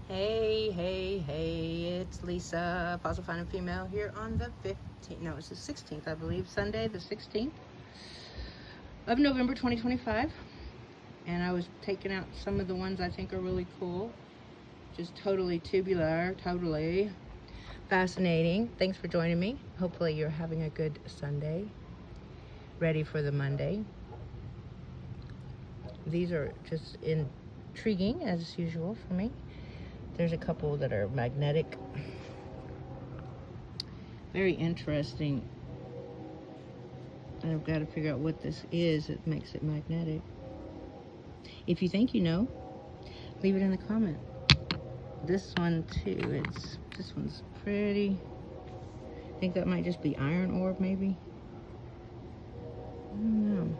Hey, it's Lisa, Fossil Finding Female here on the 15th, no, it's the 16th, I believe, Sunday the 16th of November 2025. And I was taking out some of the ones I think are really cool. Just totally tubular, totally fascinating. Thanks for joining me. Hopefully you're having a good Sunday, ready for the Monday. These are just intriguing as usual for me. There's a couple that are magnetic. Very interesting. I've got to figure out what this is that makes it magnetic. If you think you know, leave it in the comment. This one too, this one's pretty. I think that might just be iron ore maybe. I don't know.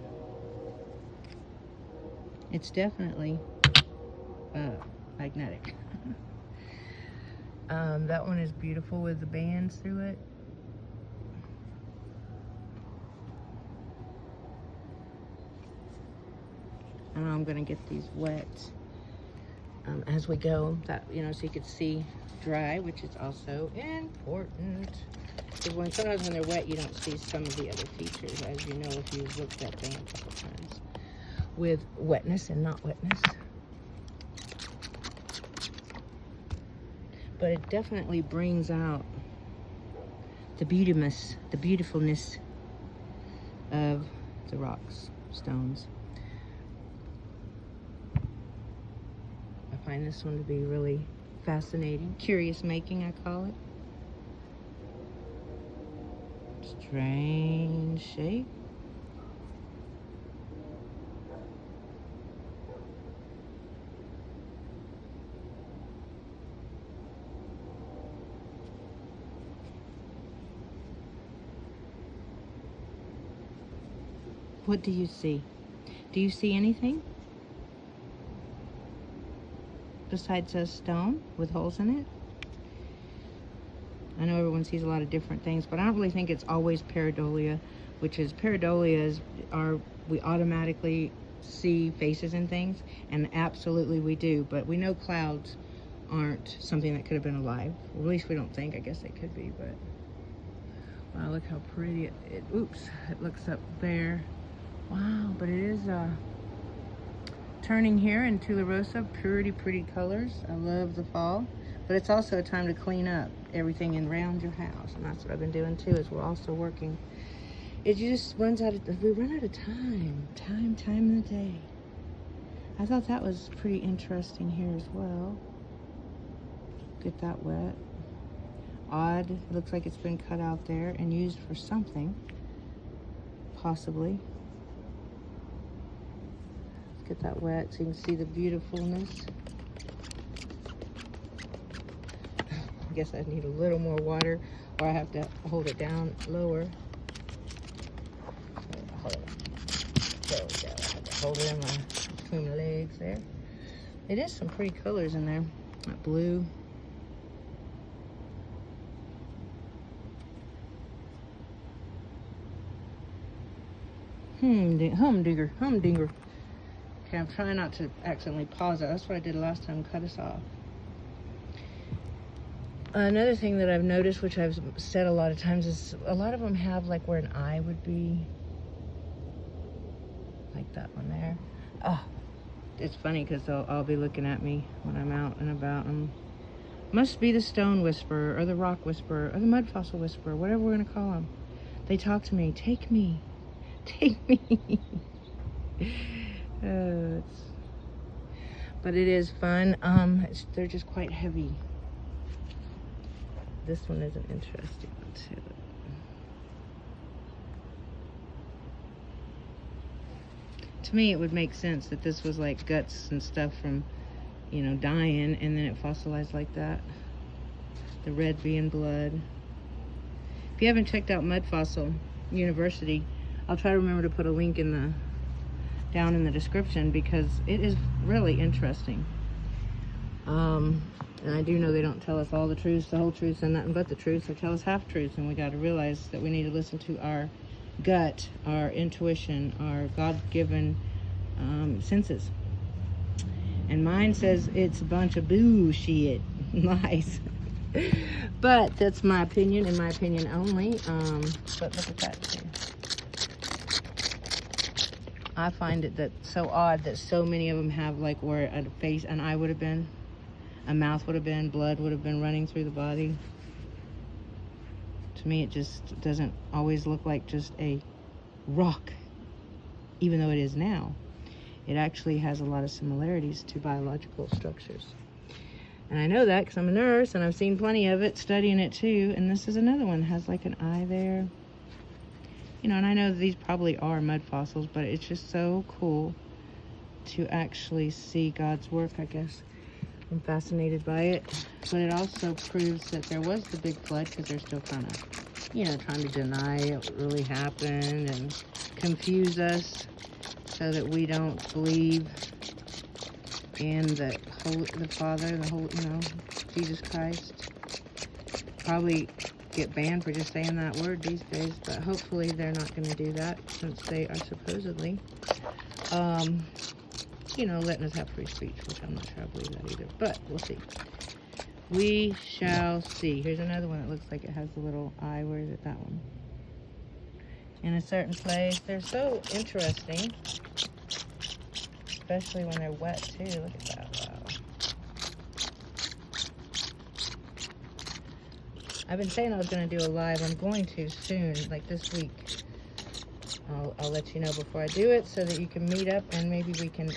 It's definitely magnetic. That one is beautiful with the bands through it. I know I'm gonna get these wet as we go. That so you could see dry, which is also important. Because sometimes when they're wet, you don't see some of the other features, as you know if you've looked at them a couple times with wetness and not wetness. But it definitely brings out the beautifulness of the rocks, stones. I find this one to be really fascinating. Curious making, I call it. Strange shape. What do you see? Do you see anything besides a stone with holes in it? I know everyone sees a lot of different things, but I don't really think it's always pareidolia, which is we automatically see faces and things, and absolutely we do, but we know clouds aren't something that could have been alive. Or at least we don't think. I guess they could be, but wow, look how pretty it looks up there. Wow, but it is turning here in Tularosa, pretty colors. I love the fall, but it's also a time to clean up everything around your house, and that's what I've been doing too. Is we're also working. It just runs out of. We run out of time in the day. I thought that was pretty interesting here as well. Get that wet. Odd. It looks like it's been cut out there and used for something, possibly. Get that wet so you can see the beautifulness. I guess I need a little more water, or I have to hold it down lower. There we go. I have to hold it between the legs there. It is some pretty colors in there. That blue. Humdinger. Okay, I'm trying not to accidentally pause it. That's what I did last time, cut us off. Another thing that I've noticed, which I've said a lot of times, is a lot of them have like where an eye would be. Like that one there. Oh, it's funny because they'll all be looking at me when I'm out and about. Must be the stone whisperer, or the rock whisperer, or the mud fossil whisperer, whatever we're going to call them. They talk to me. Take me. But it is fun. They're just quite heavy. This one is an interesting one too. To me, it would make sense that this was like guts and stuff from, dying, and then it fossilized like that. The red being blood. If you haven't checked out Mudfossil University, I'll try to remember to put a link down in the description, because it is really interesting. And I do know they don't tell us all the truths, the whole truth, and nothing but the truth. They tell us half truths, and we got to realize that we need to listen to our gut, our intuition, our God-given senses. And mine says it's a bunch of bullshit. Lies. But that's my opinion, and my opinion only. But look at that too. I find it so odd that so many of them have like where a face, an eye would have been, a mouth would have been, blood would have been running through the body. To me, it just doesn't always look like just a rock, even though it is now. It actually has a lot of similarities to biological structures. And I know that because I'm a nurse and I've seen plenty of it, studying it too. And this is another one that has like an eye there. You know, and I know these probably are mud fossils, but it's just so cool to actually see God's work, I guess. I'm fascinated by it. But it also proves that there was the big flood, because they're still kind of, you know, trying to deny it really happened and confuse us so that we don't believe in the Father, you know, Jesus Christ. Probably get banned for just saying that word these days, but hopefully they're not going to do that, since they are supposedly, you know, letting us have free speech, which I'm not sure I believe that either, but we'll see. We shall see. Here's another one that looks like it has a little eye. Where is it? That one. In a certain place. They're so interesting, especially when they're wet too. Look at that. Wow. I've been saying I was going to do a live. I'm going to soon, like this week. I'll let you know before I do it, so that you can meet up and maybe we can,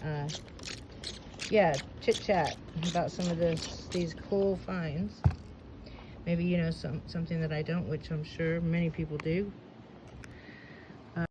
yeah, chit-chat about some of these cool finds. Maybe you know something that I don't, which I'm sure many people do.